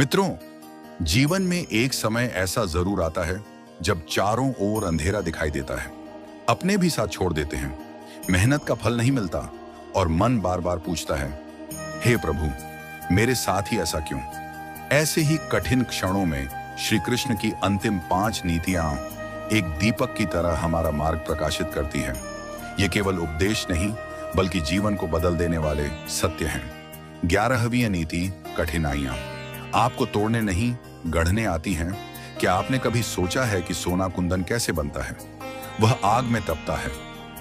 मित्रों, जीवन में एक समय ऐसा जरूर आता है जब चारों ओर अंधेरा दिखाई देता है। अपने भी साथ छोड़ देते हैं, मेहनत का फल नहीं मिलता और मन बार बार पूछता है, हे प्रभु, मेरे साथ ही ऐसा क्यों? ऐसे ही कठिन क्षणों में श्री कृष्ण की अंतिम 5 नीतियां एक दीपक की तरह हमारा मार्ग प्रकाशित करती हैं। ये केवल उपदेश नहीं बल्कि जीवन को बदल देने वाले सत्य हैं। 11वीं नीति, कठिनाइयां आपको तोड़ने नहीं गढ़ने आती हैं। क्या आपने कभी सोचा है कि सोना कुंदन कैसे बनता है? वह आग में तपता है।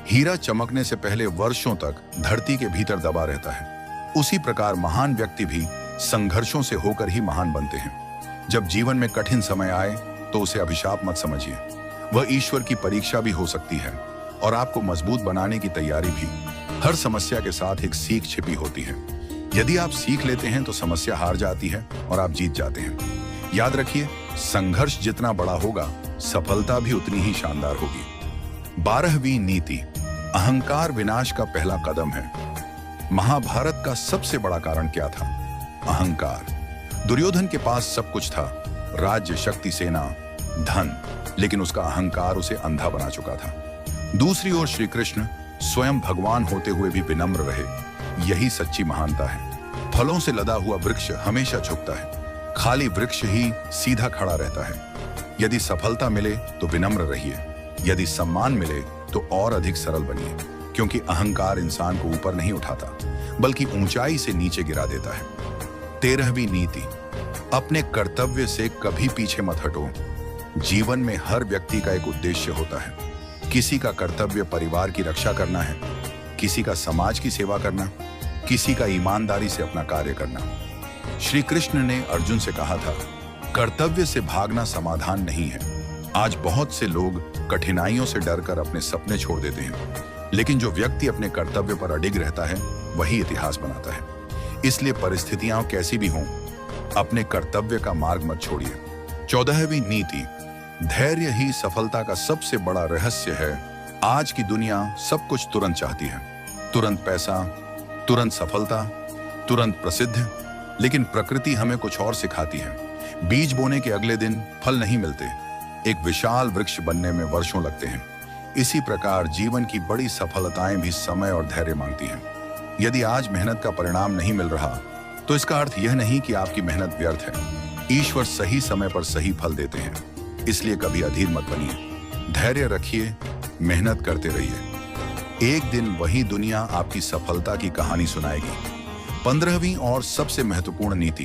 हीरा चमकने से पहले वर्षों तक धरती के भीतर दबा रहता है। उसी प्रकार महान व्यक्ति भी संघर्षों से होकर ही महान बनते हैं। जब जीवन में कठिन समय आए तो उसे अभिशाप मत समझिए। वह ईश्वर की परीक्षा भी हो सकती है और आपको मजबूत बनाने की तैयारी भी। हर समस्या के साथ एक सीख छिपी होती है। यदि आप सीख लेते हैं तो समस्या हार जाती है और आप जीत जाते हैं। याद रखिए, संघर्ष जितना बड़ा होगा, सफलता भी उतनी ही शानदार होगी। 12वीं नीति, अहंकार विनाश का पहला कदम है। महाभारत का सबसे बड़ा कारण क्या था? अहंकार। दुर्योधन के पास सब कुछ था, राज्य, शक्ति, सेना, धन, लेकिन उसका अहंकार उसे अंधा बना चुका था। दूसरी ओर श्री कृष्ण स्वयं भगवान होते हुए भी विनम्र रहे। यही सच्ची महानता है। फलों से लदा हुआ वृक्ष हमेशा झुकता है, खाली वृक्ष ही सीधा खड़ा रहता है। यदि सफलता मिले तो विनम्र रहिए, यदि सम्मान मिले तो और अधिक सरल बनिए, क्योंकि अहंकार इंसान को ऊपर नहीं उठाता बल्कि ऊंचाई से नीचे गिरा देता है। 13वीं नीति, अपने कर्तव्य से कभी पीछे मत हटो। जीवन में हर व्यक्ति का एक उद्देश्य होता है। किसी का कर्तव्य परिवार की रक्षा करना है, किसी का समाज की सेवा करना, किसी का ईमानदारी से अपना कार्य करना। श्री कृष्ण ने अर्जुन से कहा था, कर्तव्य से भागना समाधान नहीं है। आज बहुत से लोग कठिनाइयों से डरकर अपने सपने छोड़ देते हैं, लेकिन जो व्यक्ति अपने कर्तव्य पर अडिग रहता है वही इतिहास बनाता है। इसलिए परिस्थितियां कैसी भी हों, अपने कर्तव्य का मार्ग मत छोड़िए। 14वीं नीति, धैर्य ही सफलता का सबसे बड़ा रहस्य है। आज की दुनिया सब कुछ तुरंत चाहती है, तुरंत पैसा, तुरंत सफलता, तुरंत प्रसिद्ध, लेकिन प्रकृति हमें कुछ और सिखाती है। बीज बोने के अगले दिन फल नहीं मिलते, एक विशाल वृक्ष बनने में वर्षों लगते हैं। इसी प्रकार जीवन की बड़ी सफलताएं भी समय और धैर्य मांगती हैं। यदि आज मेहनत का परिणाम नहीं मिल रहा तो इसका अर्थ यह नहीं कि आपकी मेहनत व्यर्थ है। ईश्वर सही समय पर सही फल देते हैं, इसलिए कभी अधीर मत बनिए। धैर्य रखिए, मेहनत करते रहिए। एक दिन वही दुनिया आपकी सफलता की कहानी सुनाएगी। 15वीं और सबसे महत्वपूर्ण नीति,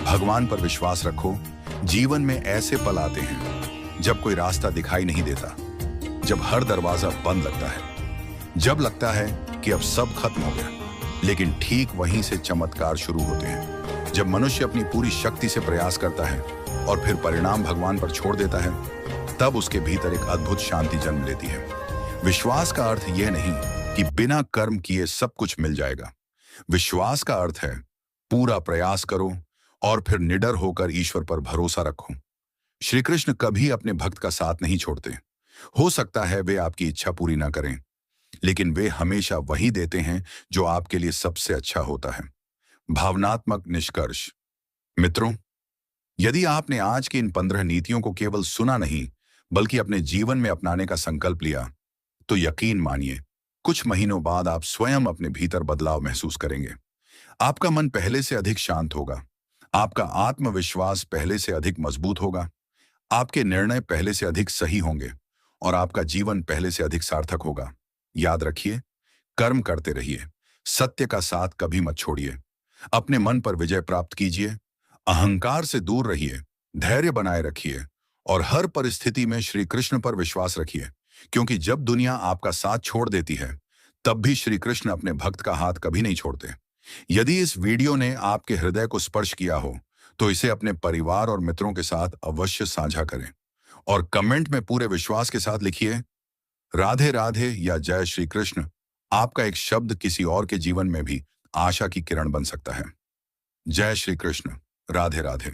भगवान पर विश्वास रखो। जीवन में ऐसे पल आते हैं जब कोई रास्ता दिखाई नहीं देता, जब हर दरवाजा बंद लगता है, जब लगता है कि अब सब खत्म हो गया, लेकिन ठीक वहीं से चमत्कार शुरू होते हैं। जब मनुष्य अपनी पूरी शक्ति से प्रयास करता है और फिर परिणाम भगवान पर छोड़ देता है, तब उसके भीतर एक अद्भुत शांति जन्म लेती है। विश्वास का अर्थ यह नहीं कि बिना कर्म किए सब कुछ मिल जाएगा। विश्वास का अर्थ है पूरा प्रयास करो और फिर निडर होकर ईश्वर पर भरोसा रखो। श्री कृष्ण कभी अपने भक्त का साथ नहीं छोड़ते। हो सकता है वे आपकी इच्छा पूरी ना करें, लेकिन वे हमेशा वही देते हैं जो आपके लिए सबसे अच्छा होता है। भावनात्मक निष्कर्ष, मित्रों, यदि आपने आज की इन 15 नीतियों को केवल सुना नहीं बल्कि अपने जीवन में अपनाने का संकल्प लिया, तो यकीन मानिए कुछ महीनों बाद आप स्वयं अपने भीतर बदलाव महसूस करेंगे। आपका मन पहले से अधिक शांत होगा, आपका आत्मविश्वास पहले से अधिक मजबूत होगा, आपके निर्णय पहले से अधिक सही होंगे और आपका जीवन पहले से अधिक सार्थक होगा। याद रखिए, कर्म करते रहिए, सत्य का साथ कभी मत छोड़िए, अपने मन पर विजय प्राप्त कीजिए, अहंकार से दूर रहिए, धैर्य बनाए रखिए और हर परिस्थिति में श्री कृष्ण पर विश्वास रखिए, क्योंकि जब दुनिया आपका साथ छोड़ देती है तब भी श्री कृष्ण अपने भक्त का हाथ कभी नहीं छोड़ते। यदि इस वीडियो ने आपके हृदय को स्पर्श किया हो तो इसे अपने परिवार और मित्रों के साथ अवश्य साझा करें और कमेंट में पूरे विश्वास के साथ लिखिए, राधे राधे या जय श्री कृष्ण। आपका एक शब्द किसी और के जीवन में भी आशा की किरण बन सकता है। जय श्री कृष्ण, राधे राधे।